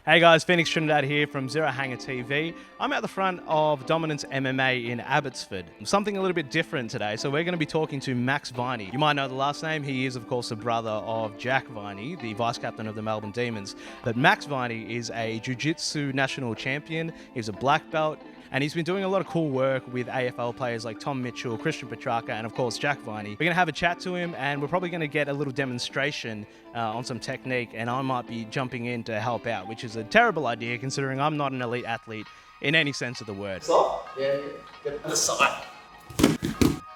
Hey guys, Phoenix Trinidad here from Zero Hanger TV. I'm at the front of Dominance MMA in Abbotsford. Something a little bit different today, so we're going to be talking to Max Viney. You might know the last name. He is, of course, the brother of Jack Viney, the vice captain of the Melbourne Demons. But Max Viney is a Jiu-jitsu national champion. He's a black belt. And he's been doing a lot of cool work with AFL players like Tom Mitchell, Christian Petrarca, and of course Jack Viney. We're going to have a chat to him, and we're probably going to get a little demonstration on some technique, and I might be jumping in to help out, which is a terrible idea considering I'm not an elite athlete in any sense of the word. Stop? Yeah, get it to the side.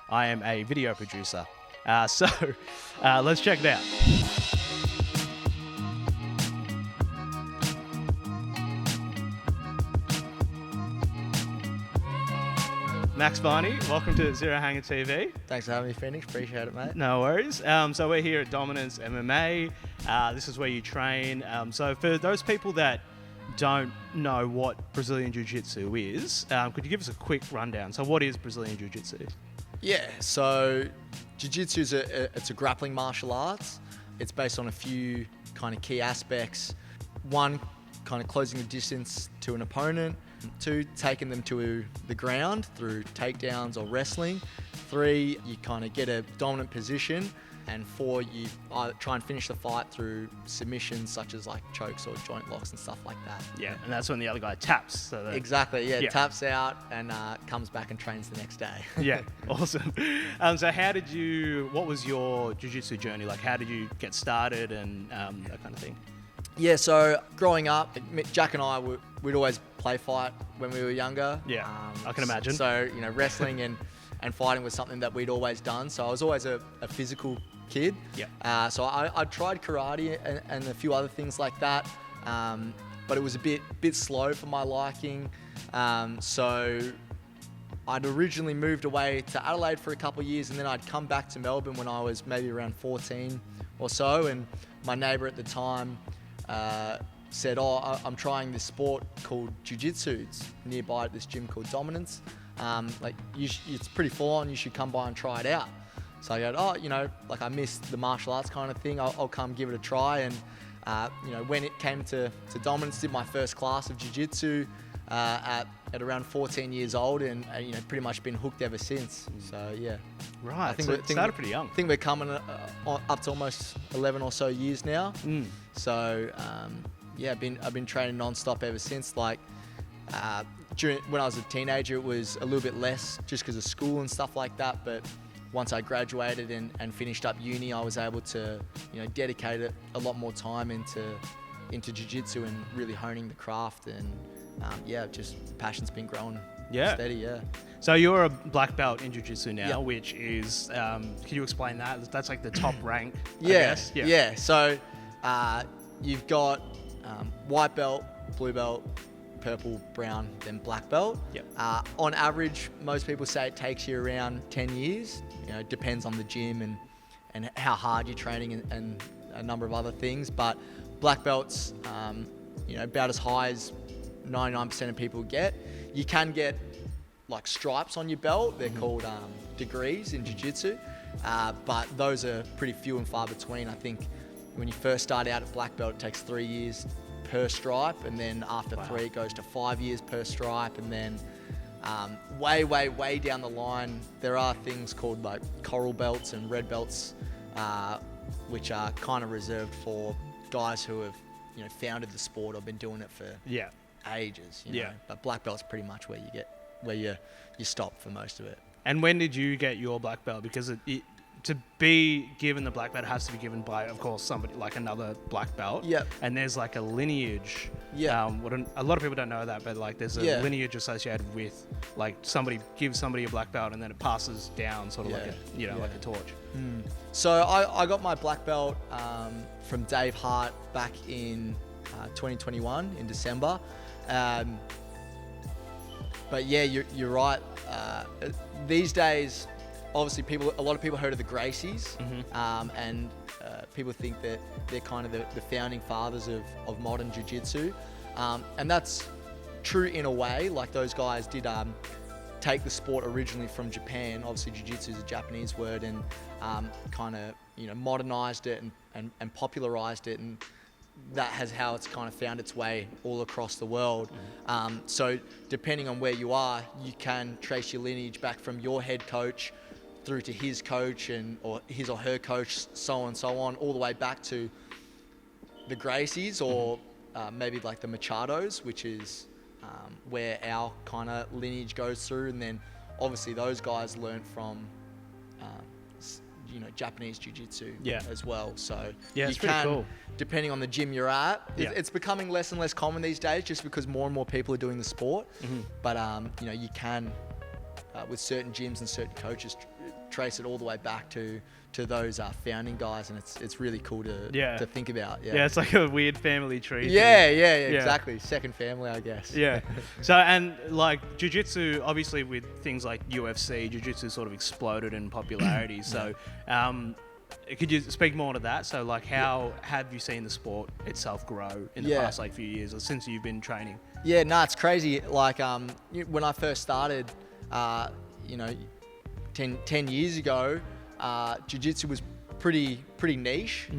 I am a video producer. So let's check it out. Max Viney, welcome to Zero Hanger TV. Thanks for having me, Phoenix. Appreciate it, mate. No worries. So we're here at Dominance MMA. This is where you train. So for those people that don't know what Brazilian Jiu-Jitsu is, could you give us a quick rundown? So what is Brazilian Jiu-Jitsu? Yeah, so Jiu-Jitsu is it's a grappling martial arts. It's based on a few kind of key aspects. One, kind of closing the distance to an opponent. 2, taking them to the ground through takedowns or wrestling. 3, you kind of get a dominant position. And 4, you try and finish the fight through submissions such as like chokes or joint locks and stuff like that. Yeah, and that's when the other guy taps. So exactly, yeah, taps out and comes back and trains the next day. Yeah, awesome. So what was your jiu-jitsu journey? Like, how did you get started and that kind of thing? Yeah, so growing up, Jack and I, we'd always play fight when we were younger. Yeah, I can imagine. So, wrestling and fighting was something that we'd always done. So I was always a physical kid. Yeah. So I tried karate and a few other things like that, but it was a bit slow for my liking. So I'd originally moved away to Adelaide for a couple of years, and then I'd come back to Melbourne when I was maybe around 14 or so, and my neighbour at the time said, I'm trying this sport called Jiu-Jitsu. It's nearby at this gym called Dominance. It's pretty full on, you should come by and try it out. So I go, I missed the martial arts kind of thing, I'll come give it a try. And, when it came to Dominance, did my first class of Jiu-Jitsu at around 14 years old, and pretty much been hooked ever since. So yeah. Right, I think it started pretty young. I think we're coming up to almost 11 or so years now. So I've been training non-stop ever since. Like when I was a teenager, it was a little bit less just because of school and stuff like that. But once I graduated and finished up uni, I was able to dedicate a lot more time into jiu-jitsu and really honing the craft. And just the passion's been growing steady. Yeah. So you're a black belt in jiu-jitsu now, which is, can you explain that? That's like the top rank, I guess. Yeah. So you've got white belt, blue belt, purple, brown, then black belt. Yep. On average, most people say it takes you around 10 years. It depends on the gym and how hard you're training and a number of other things. But black belts, about as high as 99% of people get. You can get like stripes on your belt. They're called degrees in jiu-jitsu, but those are pretty few and far between. I think when you first start out at black belt, it takes 3 years per stripe, and then after 3 it goes to 5 years per stripe, and then way down the line there are things called like coral belts and red belts, which are kind of reserved for guys who have founded the sport or been doing it for ages. But black belt's pretty much where you stop for most of it. And when did you get your black belt? Because to be given the black belt, it has to be given by, of course, somebody like another black belt. Yep. And there's like a lineage. Yeah. A lot of people don't know that, but like there's a lineage associated with like somebody gives somebody a black belt and then it passes down sort of like a torch. So I got my black belt from Dave Hart back in 2021 in December. But yeah, you're right. These days, obviously, a lot of people heard of the Gracies, and people think that they're kind of the founding fathers of modern jiu-jitsu, and that's true in a way. Like those guys did take the sport originally from Japan. Obviously, jiu-jitsu is a Japanese word, and kind of modernized it and popularized it, and that has how it's kind of found its way all across the world. So depending on where you are, you can trace your lineage back from your head coach through to his coach or his or her coach, so on and so on, all the way back to the Gracies or maybe like the Machados, which is where our kind of lineage goes through. And then obviously those guys learned from Japanese jiu-jitsu as well. So yeah, you pretty cool. Depending on the gym you're at, it's becoming less and less common these days just because more and more people are doing the sport. But you can with certain gyms and certain coaches trace it all the way back to those founding guys, and it's really cool to think about. Yeah, it's like a weird family tree. Yeah, exactly. Second family, I guess. Yeah. So, and like jiu-jitsu, obviously with things like UFC, jiu-jitsu sort of exploded in popularity. So, could you speak more to that? So, like, how have you seen the sport itself grow in the past few years, or since you've been training? Yeah, no, it's crazy. Like, when I first started, 10 years ago, jiu-jitsu was pretty niche.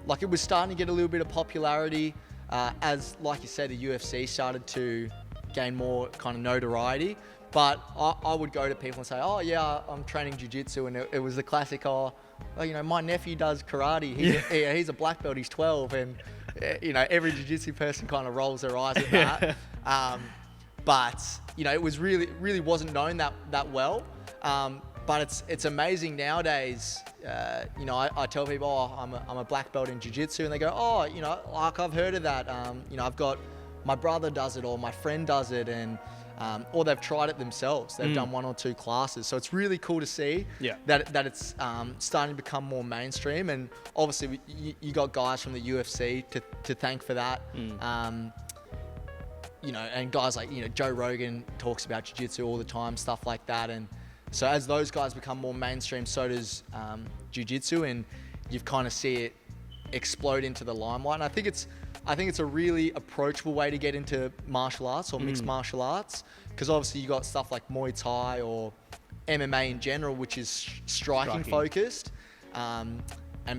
Like, it was starting to get a little bit of popularity as, like you said, the UFC started to gain more kind of notoriety. But I would go to people and say, oh yeah, I'm training jiu-jitsu, and it was the classic, my nephew does karate. He's a black belt. He's 12, and every jiu-jitsu person kind of rolls their eyes at that. But it was really wasn't known that well. But it's amazing nowadays. I tell people, I'm a black belt in jiu-jitsu, and they go, like, I've heard of that. I've got my brother does it, or my friend does it, and or they've tried it themselves. They've done 1 or 2 classes. So it's really cool to see that it's starting to become more mainstream. And obviously, you got guys from the UFC to thank for that. And guys like Joe Rogan talks about jiu-jitsu all the time, stuff like that. And so as those guys become more mainstream, so does jiu-jitsu, and you've kind of see it explode into the limelight. And I think it's a really approachable way to get into martial arts or mixed martial arts, because obviously you got stuff like Muay Thai or MMA in general, which is striking focused, and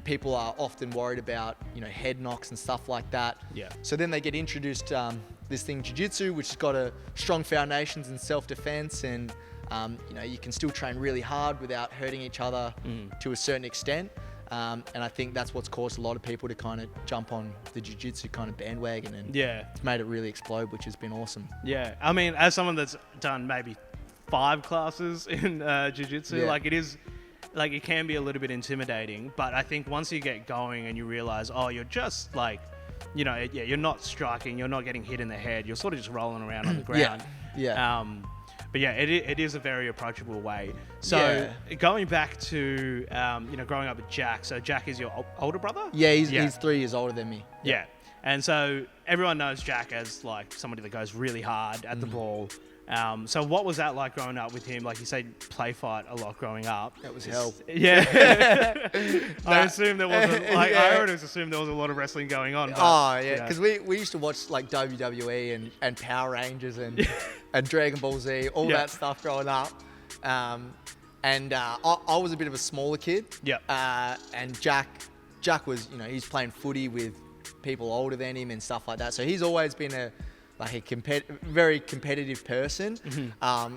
people are often worried about head knocks and stuff like that. Yeah. So then they get introduced this thing jiu-jitsu, which has got a strong foundations in self-defense, and you can still train really hard without hurting each other to a certain extent. And I think that's what's caused a lot of people to kind of jump on the jiu-jitsu kind of bandwagon, and it's made it really explode, which has been awesome. Yeah, I mean, as someone that's done maybe 5 classes in jiu-jitsu, like it can be a little bit intimidating, but I think once you get going and you realize, you're just like, you're not striking, you're not getting hit in the head, you're sort of just rolling around on the ground. But yeah, it is a very approachable way. So going back to, growing up with Jack. So Jack is your older brother? Yeah, he's 3 years older than me. Yeah. And so everyone knows Jack as like somebody that goes really hard at the ball. So what was that like growing up with him? Like you said, play fight a lot growing up. That was hell. Yeah. I assume there wasn't, I always assumed there was a lot of wrestling going on. But, because we used to watch like WWE and Power Rangers and Dragon Ball Z, all that stuff growing up. I was a bit of a smaller kid. Yeah. And Jack was, he's playing footy with people older than him and stuff like that. So he's always been a very competitive person.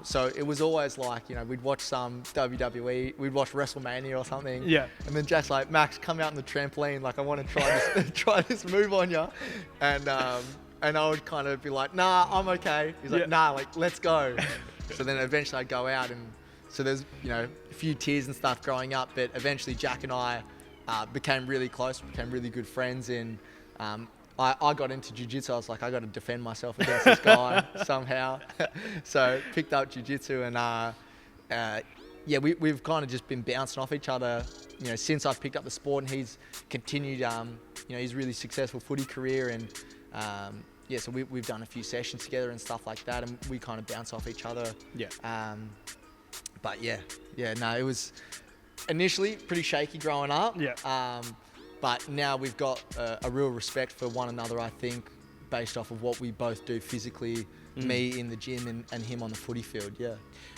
So it was always like, we'd watch some WWE, we'd watch WrestleMania or something. Yeah. And then Jack's like, Max, come out on the trampoline. Like, I want to try this move on you. And I would kind of be like, nah, I'm okay. He's like, nah, like, let's go. So then eventually I'd go out, and so there's, a few tears and stuff growing up, but eventually Jack and I became really close, became really good friends, and I got into jiu-jitsu. I was like, I got to defend myself against this guy somehow. So picked up jiu-jitsu, and we've kind of just been bouncing off each other, since I've picked up the sport, and he's continued, his really successful footy career, and so we've done a few sessions together and stuff like that, and we kind of bounce off each other. Yeah. But it was initially pretty shaky growing up. Yeah. But now we've got a real respect for one another, I think, based off of what we both do physically, me in the gym and him on the footy field,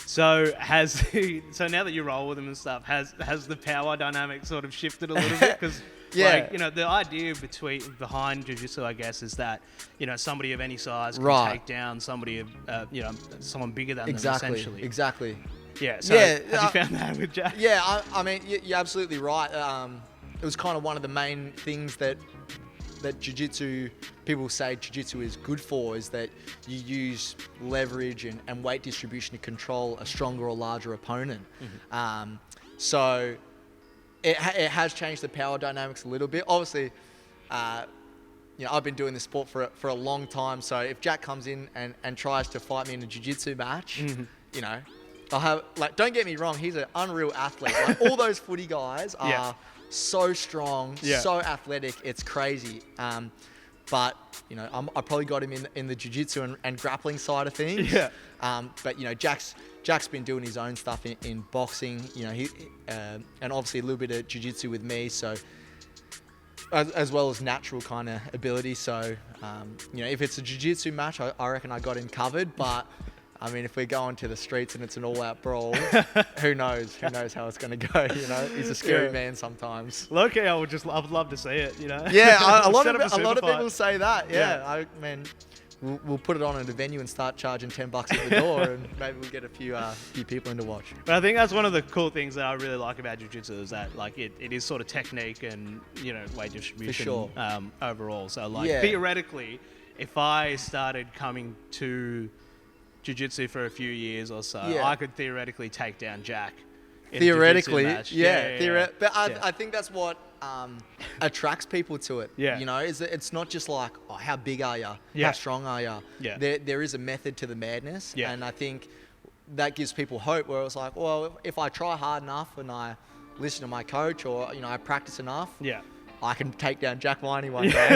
So now that you roll with him and stuff, has the power dynamic sort of shifted a little bit? Because Yeah. Like, the idea behind jiu-jitsu, I guess, is that, somebody of any size can Right. take down somebody of, someone bigger than them, Exactly. essentially. Exactly. Yeah. So Yeah, have you found that with Jack? Yeah, I mean, you're absolutely right. It was kind of one of the main things that jiu-jitsu, people say jiu-jitsu is good for, is that you use leverage and weight distribution to control a stronger or larger opponent. So it has changed the power dynamics a little bit. Obviously, I've been doing this sport for a long time. So if Jack comes in and tries to fight me in a jiu-jitsu match, I'll have, don't get me wrong, he's an unreal athlete. Like, all those footy guys are so strong, so athletic, it's crazy. But I probably got him in the jiu-jitsu and grappling side of things. Yeah. But Jack's been doing his own stuff in boxing. He and obviously a little bit of jiu-jitsu with me. So as well as natural kind of ability. So if it's a jiu-jitsu match, I reckon I got him covered. But I mean, if we're going to the streets and it's an all-out brawl, who knows? Who knows how it's going to go? He's a scary man sometimes. Low-key, I would love to see it. Yeah, a lot of fight. people say that. Yeah. We'll put it on at a venue and start charging $10 at the door, and maybe we'll get a few people in to watch. But I think that's one of the cool things that I really like about jiu-jitsu, is that it is sort of technique and weight distribution. For sure. Overall. So theoretically, if I started coming to jiu-jitsu for a few years or so, I could theoretically take down Jack. Theoretically, yeah. But I think that's what attracts people to it. Yeah. Is that it's not just like, oh, how big are you? Yeah. How strong are you? Yeah. There is a method to the madness. Yeah. And I think that gives people hope, where it's like, well, if I try hard enough and I listen to my coach, or I practice enough, I can take down Jack Viney one day.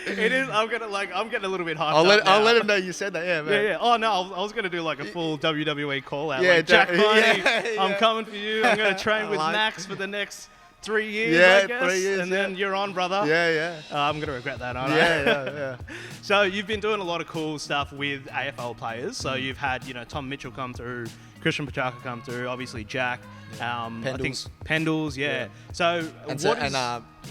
It is. I'm getting a little bit hyped. I'll let him know you said that. Yeah, man. Yeah. Oh no, I was gonna do like a full WWE call out. Yeah, like, Jack Viney, yeah. I'm coming for you. I'm gonna train with Max for the next 3 years, I guess. 3 years, and then you're on, brother. Yeah. I'm gonna regret that, aren't I? Yeah. So you've been doing a lot of cool stuff with AFL players. So you've had, Tom Mitchell come through, Christian Petrarca come through, obviously Jack. I think Pendles, So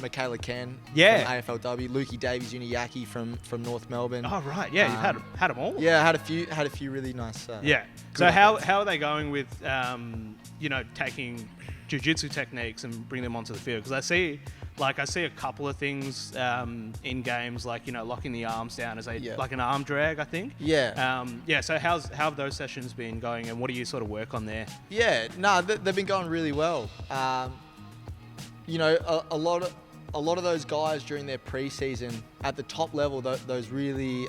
Michaela Ken from AFLW, Lukey Davies Uniacke from North Melbourne. Oh right, yeah, you've had them all. Yeah, I had a few really nice. So how are they going with taking jiu-jitsu techniques and bring them onto the field? Because I see a couple of things in games, like locking the arms down as like an arm drag, I think. So how have those sessions been going, and what do you sort of work on there? They've been going really well. A lot of those guys during their pre-season at the top level, those really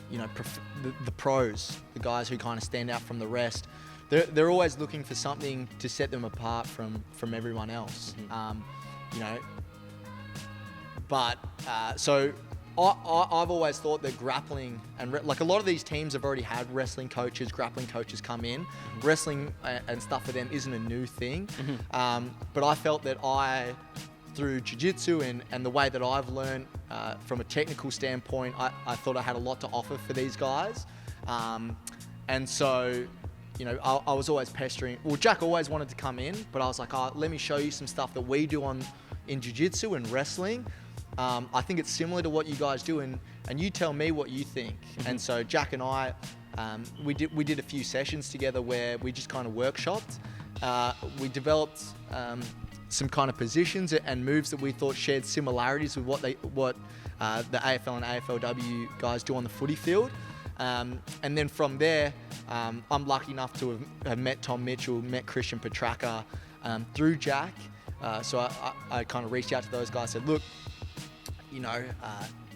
the pros, the guys who kind of stand out from the rest, they're always looking for something to set them apart from everyone else. So I've always thought that grappling and like a lot of these teams have already had wrestling coaches, grappling coaches come in. Wrestling and stuff for them isn't a new thing. But I felt that through jiu-jitsu and the way that I've learned from a technical standpoint, I thought I had a lot to offer for these guys. And so, I was always pestering. Well, Jack always wanted to come in, but I was like, let me show you some stuff that we do in jiu-jitsu and wrestling. I think it's similar to what you guys do, and you tell me what you think. And so Jack and I, we did a few sessions together where we just kind of workshopped. We developed some kind of positions and moves that we thought shared similarities with what the AFL and AFLW guys do on the footy field. And then from there, I'm lucky enough to have met Tom Mitchell, met Christian Petrarca through Jack. So I kind of reached out to those guys, said, look,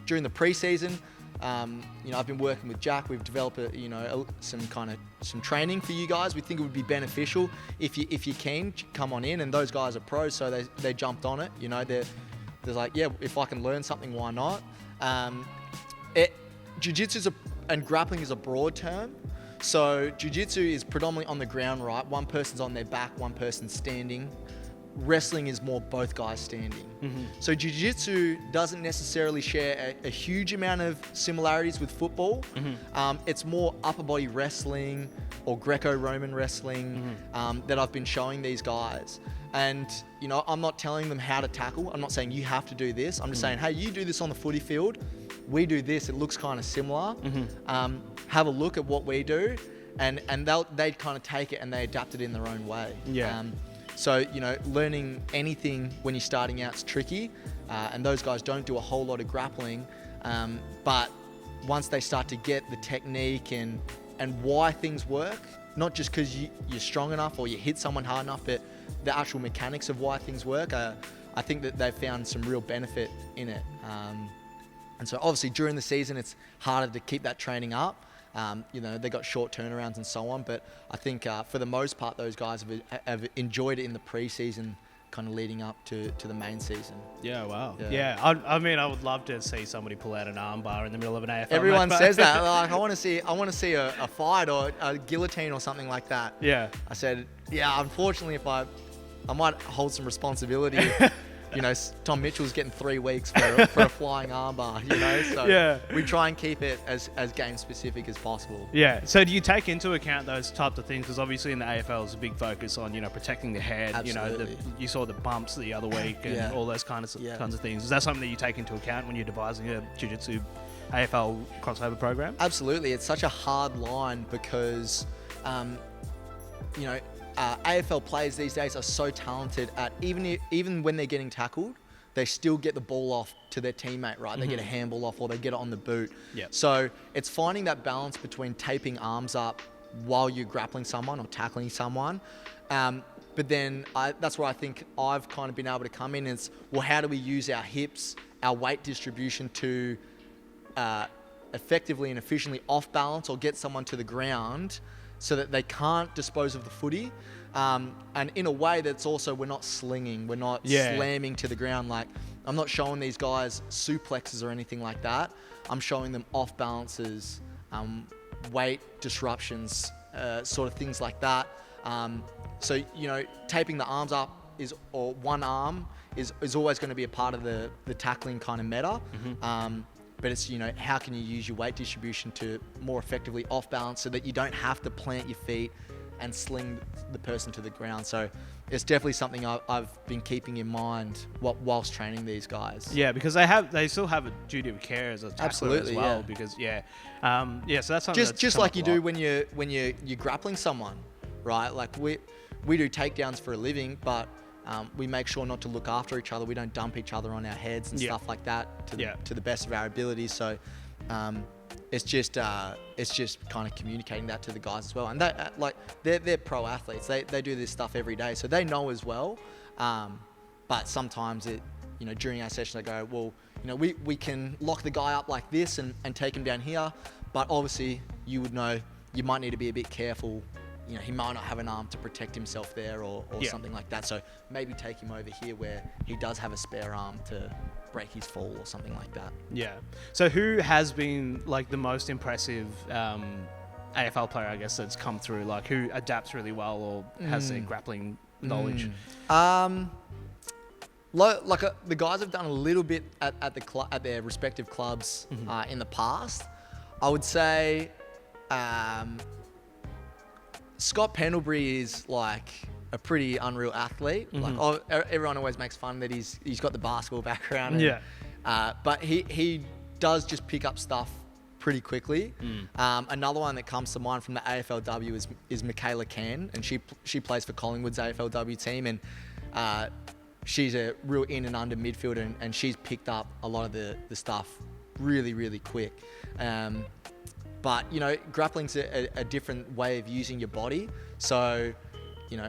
during the pre-season, I've been working with Jack. We've developed some training for you guys. We think it would be beneficial if you can come on in. And those guys are pros, so they jumped on it. They're like, yeah, if I can learn something, why not? Jiu-jitsu and grappling is a broad term. So jiu-jitsu is predominantly on the ground, right? One person's on their back, one person's standing. Wrestling is more both guys standing. So jiu-jitsu doesn't necessarily share a huge amount of similarities with football. It's more upper body wrestling or Greco-Roman wrestling that I've been showing these guys. And, I'm not telling them how to tackle. I'm not saying you have to do this. I'm just saying, hey, you do this on the footy field. We do this. It looks kind of similar. Have a look at what we do. And they'd kind of take it and they adapt it in their own way. Yeah. So, learning anything when you're starting out is tricky. And those guys don't do a whole lot of grappling. But once they start to get the technique and why things work, not just because you're strong enough or you hit someone hard enough, but the actual mechanics of why things work, I think that they've found some real benefit in it. And so obviously during the season, it's harder to keep that training up. They got short turnarounds and so on, but I think for the most part, those guys have enjoyed it in the pre-season, kind of leading up to the main season. Yeah, wow. Yeah. I mean, I would love to see somebody pull out an arm bar in the middle of an AFL Everyone match, says that. Like, I want to see a fight or a guillotine or something like that. Yeah. I said, yeah, unfortunately, if I might hold some responsibility. Tom Mitchell's getting 3 weeks for a flying armbar, so yeah. We try and keep it as game specific as possible. Yeah. So do you take into account those types of things? Because obviously in the AFL is a big focus on, protecting the head. Absolutely. You saw the bumps the other week and all those kinds of things. Is that something that you take into account when you're devising a Jiu-Jitsu AFL crossover program? Absolutely. It's such a hard line because, AFL players these days are so talented at even when they're getting tackled, they still get the ball off to their teammate, right? They get a handball off or they get it on the boot. Yep. So it's finding that balance between taping arms up while you're grappling someone or tackling someone. But then that's where I think I've kind of been able to come in is, well, how do we use our hips, our weight distribution to effectively and efficiently off balance or get someone to the ground so that they can't dispose of the footy. And in a way that's also, we're not slinging, we're not slamming to the ground. Like, I'm not showing these guys suplexes or anything like that. I'm showing them off balances, weight disruptions, sort of things like that. So, taping the arms up or one arm is always going to be a part of the tackling kind of meta. But it's, how can you use your weight distribution to more effectively off balance so that you don't have to plant your feet and sling the person to the ground. So it's definitely something I've been keeping in mind whilst training these guys. Yeah, because they still have a duty of care as a tackler as well. Yeah. Because so that's something just like you do when you're grappling someone, right? Like we do takedowns for a living, but we make sure not to look after each other. We don't dump each other on our heads and stuff like that to the best of our abilities. So it's just kind of communicating that to the guys as well. And they're pro athletes. They do this stuff every day, so they know as well. But sometimes during our session they go, well, we can lock the guy up like this and take him down here. But obviously you would know you might need to be a bit careful. He might not have an arm to protect himself there or something like that. So maybe take him over here where he does have a spare arm to break his fall or something like that. Yeah. So who has been like the most impressive AFL player, I guess, that's come through? Like who adapts really well or has a grappling knowledge? The guys have done a little bit at their respective clubs in the past. I would say Scott Pendlebury is like a pretty unreal athlete. Like everyone always makes fun that he's got the basketball background. But he does just pick up stuff pretty quickly. Another one that comes to mind from the AFLW is Michaela Cann, and she plays for Collingwood's AFLW team, and she's a real in and under midfielder, and she's picked up a lot of the stuff really, really quick. But, grappling's a different way of using your body. So,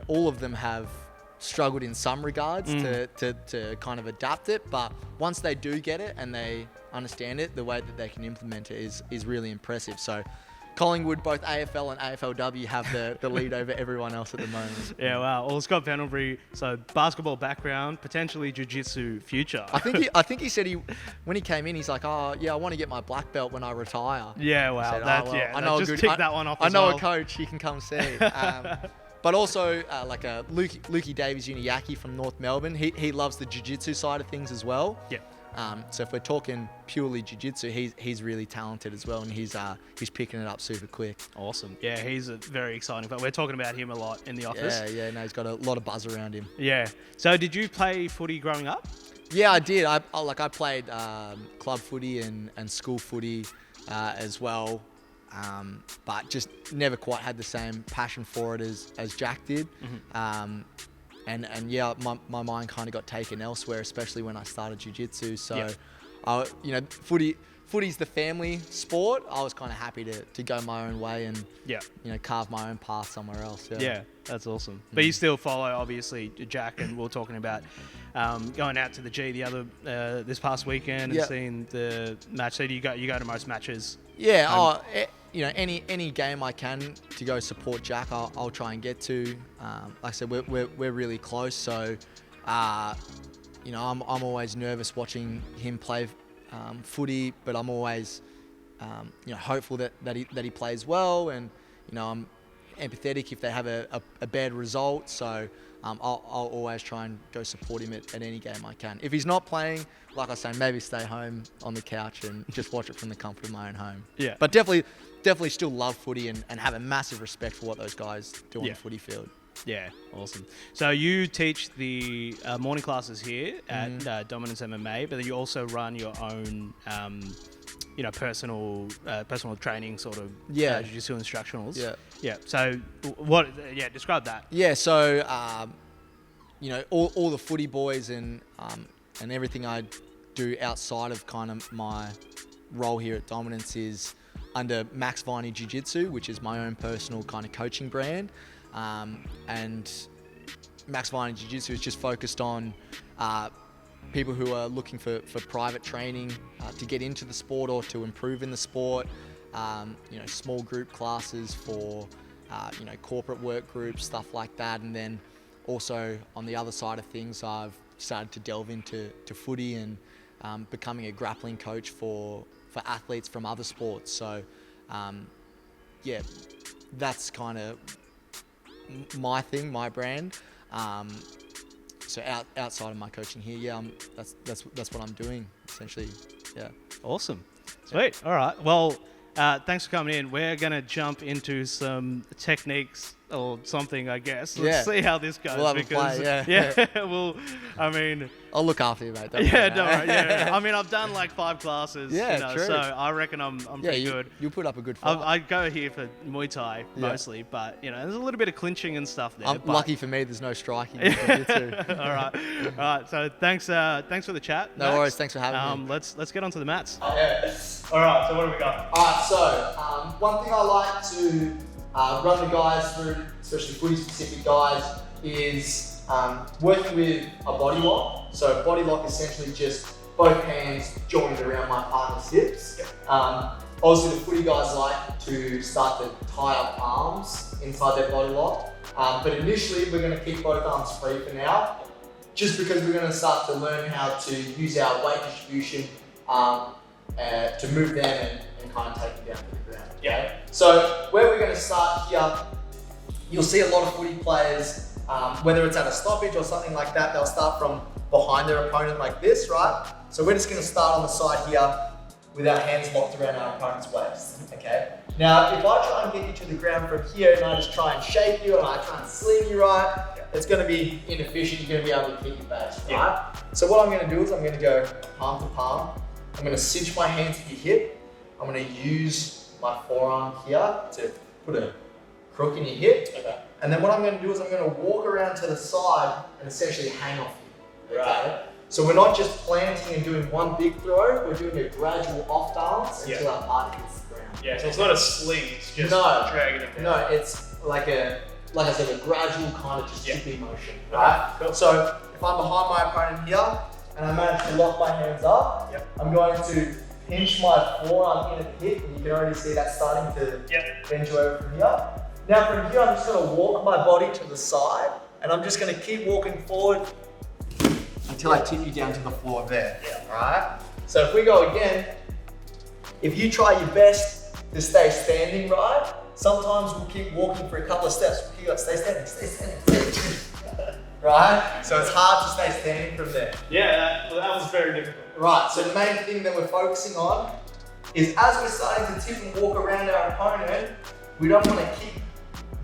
all of them have struggled in some regards to kind of adapt it. But once they do get it and they understand it, the way that they can implement it is really impressive. So Collingwood, both AFL and AFLW, have the lead over everyone else at the moment. Yeah, wow. Well, Scott Pendlebury, so basketball background, potentially jiu-jitsu future. I think he said when he came in, he's like, oh yeah, I want to get my black belt when I retire. Yeah, wow. Tick that one off. I know a coach you can come see. But also like Lukey Davies Uniacke from North Melbourne. He loves the jiu-jitsu side of things as well. Yeah. So if we're talking purely jiu-jitsu, he's really talented as well, and he's picking it up super quick. Awesome. Yeah, he's a very exciting. But we're talking about him a lot in the office. Yeah. No, he's got a lot of buzz around him. Yeah. So did you play footy growing up? Yeah, I did. I played club footy and school footy as well, but just never quite had the same passion for it as Jack did. Mm-hmm. And yeah, my mind kind of got taken elsewhere, especially when I started jiu-jitsu. So, footy's the family sport. I was kind of happy to go my own way and carve my own path somewhere else. Yeah, that's awesome. But you still follow, obviously, Jack, and we were talking about going out to the G this past weekend and seeing the match. So you go to most matches? Yeah. Any game I can to go support Jack, I'll try and get to. Like I said, we're really close, so I'm always nervous watching him play footy, but I'm always hopeful that he plays well, and I'm empathetic if they have a bad result. So I'll always try and go support him at any game I can. If he's not playing, like I say, maybe stay home on the couch and just watch it from the comfort of my own home. Yeah. But definitely still love footy and have a massive respect for what those guys do on the footy field. Yeah, awesome. So you teach the morning classes here at Dominance MMA, but then you also run your own, personal training sort of jiu-jitsu instructionals. Yeah. Yeah. So what? Yeah, describe that. Yeah. So all the footy boys and everything I do outside of kind of my role here at Dominance is under Jack Viney Jiu-Jitsu, which is my own personal kind of coaching brand. And Jack Viney Jiu-Jitsu is just focused on people who are looking for private training to get into the sport or to improve in the sport. Small group classes for corporate work groups, stuff like that. And then also on the other side of things, I've started to delve into footy and becoming a grappling coach for athletes from other sports. So that's kind of my thing, my brand. So outside of my coaching here, that's what I'm doing essentially. Yeah. Awesome. Sweet. All right. Well, thanks for coming in. We're gonna jump into some techniques or something, I guess. Let's see how this goes. We'll have a play, I'll look after you, mate. Don't worry. Yeah. I mean, I've done like 5 classes, true. So I reckon I'm pretty good. You put up a good fight. I go here for Muay Thai mostly, but there's a little bit of clinching and stuff there. Lucky for me, there's no striking. All right. So thanks for the chat. No worries. Thanks for having me. Let's get onto the mats. Yeah. All right. So what do we got? All right. So one thing I like to run the guys through, especially footy-specific guys, is working with a body lock. So body lock is essentially just both hands joined around my partner's hips. Obviously the footy guys like to start to tie up arms inside their body lock. But initially we're going to keep both arms free for now, just because we're going to start to learn how to use our weight distribution to move them and kind of take them down to the ground. Yeah. So where we're going to start here, you'll see a lot of footy players, whether it's at a stoppage or something like that, they'll start from behind their opponent like this, right? So we're just going to start on the side here with our hands locked around our opponent's waist, okay? Now, if I try and get you to the ground from here and I just try and shake you and I try and sling you right, it's going to be inefficient. You're going to be able to kick your base, right? So what I'm going to do is I'm going to go palm to palm. I'm going to cinch my hands to your hip. I'm going to use my forearm here to put a crook in your hip. Okay. And then what I'm going to do is I'm going to walk around to the side and essentially hang off you. Okay? Right. So we're not just planting and doing one big throw, we're doing a gradual off balance until our partner hits the ground. Yeah, so it's not a sling, it's just dragging it down. No, it's like I said, a gradual kind of just chipping motion, right? Cool. So if I'm behind my opponent here and I manage to lock my hands up, I'm going to pinch my forearm in at the hip, and you can already see that starting to bend you over from here. Now from here, I'm just going to walk my body to the side, and I'm just going to keep walking forward until I tip you down to the floor there. Alright? So if we go again, if you try your best to stay standing, right? Sometimes we'll keep walking for a couple of steps. We'll keep going, stay standing, stay standing. Right? So it's hard to stay standing from there. Yeah, that was very difficult. Right, so the main thing that we're focusing on is as we're starting to tip and walk around our opponent, we don't want to keep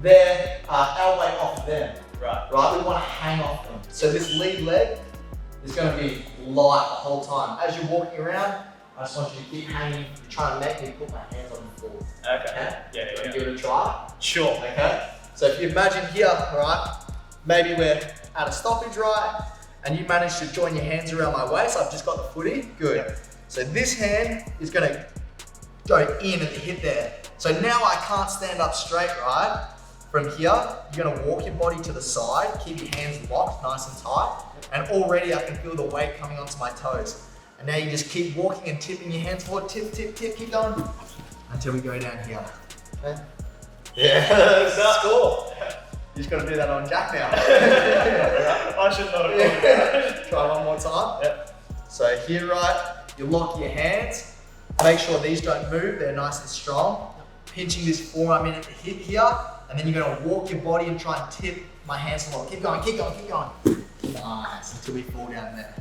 our weight off of them. Right. Right, we want to hang off them. So this lead leg is going to be light the whole time. As you're walking around, I just want you to keep hanging. You're trying to make me put my hands on the floor. Okay. Yeah. Give it a try. Sure. Okay. So if you imagine here, right, maybe we're at a stoppage, right, and you manage to join your hands around my waist. I've just got the footy. Good. Yep. So this hand is going to go in at the hip there. So now I can't stand up straight, right? From here, you're going to walk your body to the side, keep your hands locked nice and tight, and already I can feel the weight coming onto my toes. And now you just keep walking and tipping your hands forward, tip, keep going, until we go down here. Okay? Yeah, that's cool. You just got to do that on Jack now. I should not have. Try one more time. Yep. So here, right, you lock your hands, make sure these don't move, they're nice and strong. Pinching this forearm in at the hip here, and then you're going to walk your body and try and tip my hands along. Keep going. Nice, until we fall down there.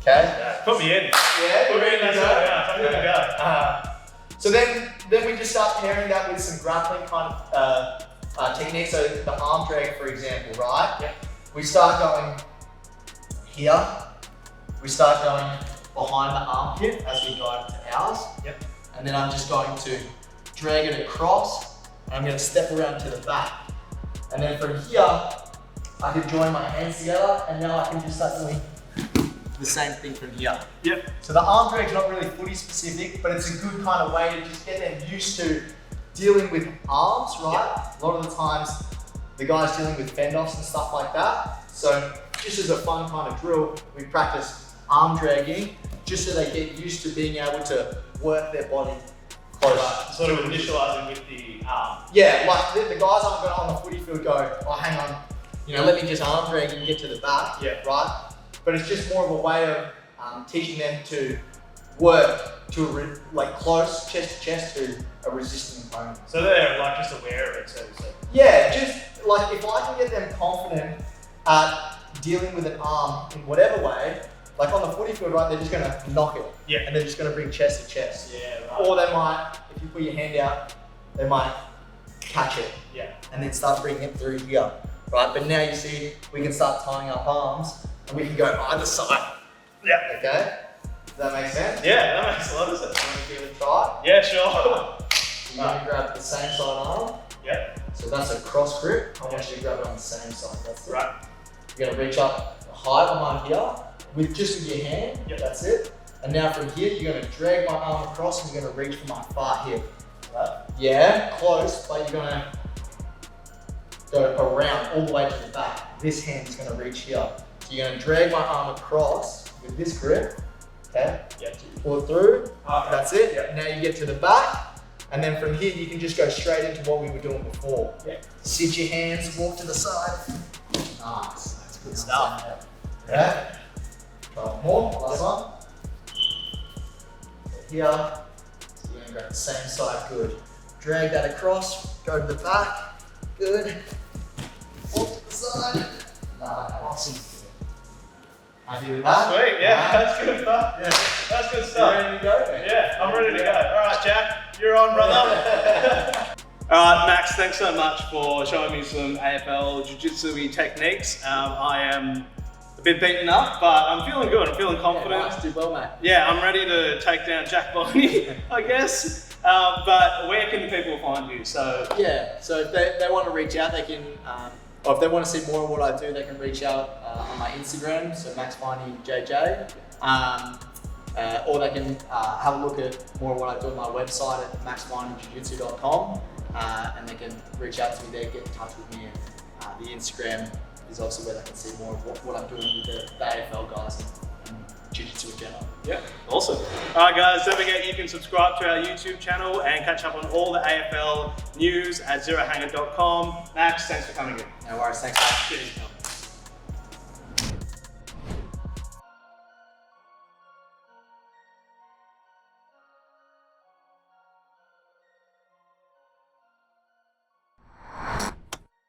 Okay? Yeah. Put me in. Yeah, Put me in, that's right. Yeah, I'm gonna go. So then we just start pairing that with some grappling kind of techniques. So the arm drag, for example, right? Yep. We start going here. We start going behind the armpit as we go into ours. Yep. And then I'm just going to drag it across, and I'm going to step around to the back. And then from here, I can join my hands together, and now I can just start doing the same thing from here. Yep. So the arm drag is not really footy specific, but it's a good kind of way to just get them used to dealing with arms, right? Yep. A lot of the times, the guys dealing with fend-offs and stuff like that. So just as a fun kind of drill, we practice arm dragging, just so they get used to being able to work their body close. Right. Sort of initializing with the arm. Yeah, like the guys aren't going to on the footy field go, oh hang on, let me just arm drag and get to the back, Yeah. right? But it's just more of a way of teaching them to work to close, chest to chest to a resisting opponent. So they're like just aware of it too. So. Yeah, just like if I can get them confident at dealing with an arm in whatever way, like on the footy field, right, they're just going to knock it. Yeah. And they're just going to bring chest to chest. Yeah, right. Or they might, if you put your hand out, they might catch it. Yeah. And then start bringing it through here, right? But now you see, we can start tying up arms and we can go either side. Yeah. Okay? Does that make sense? Yeah, that makes a lot of sense. Want to give it a try? Yeah, sure. So you're going to grab the same side arm. Yeah. So that's a cross grip. I want you to grab it on the same side. That's it. Right. You're going to reach up high on my here with just with your hand. Yep. That's it. And now from here, you're going to drag my arm across and you're going to reach for my far hip. Right. Yeah, close, but you're going to go around all the way to the back. This hand is going to reach here. So you're going to drag my arm across with this grip. Okay? Yeah. Pull it through. Okay. That's it. Yeah. Now you get to the back. And then from here, you can just go straight into what we were doing before. Yeah. Sit your hands, walk to the side. Nice. That's good stuff. Yeah. Try one more. Last one. So here, so you're going to go the same side. Good. Drag that across. Go to the back. Good. Walk to the side. Nice. Awesome. Happy with that? Sweet, yeah, Nice. that's good stuff. Yeah. That's good You stuff. ready to go, man? Yeah, I'm ready to go. All right, Jack, you're on, brother. All right, Max, thanks so much for showing me some AFL Jiu-jitsu techniques. I am a bit beaten up, but I'm feeling good. I'm feeling confident. Yeah, nice. Do well, mate. Yeah, I'm ready to take down Jack Viney, I guess. But where can people find you? So yeah, so if they want to reach out, they can, or if they want to see more of what I do, they can reach out on my Instagram, so Max Viney JJ, or they can have a look at more of what I do on my website at maxvineyjiu-jitsu.com, and they can reach out to me there, get in touch with me, and the Instagram is also where they can see more of what I'm doing with the AFL guys and Jiu-Jitsu in general. yeah, awesome. All right, guys, don't forget you can subscribe to our YouTube channel and catch up on all the AFL news at zerohanger.com. Max, thanks for coming in. No worries, thanks, mate. Cheers.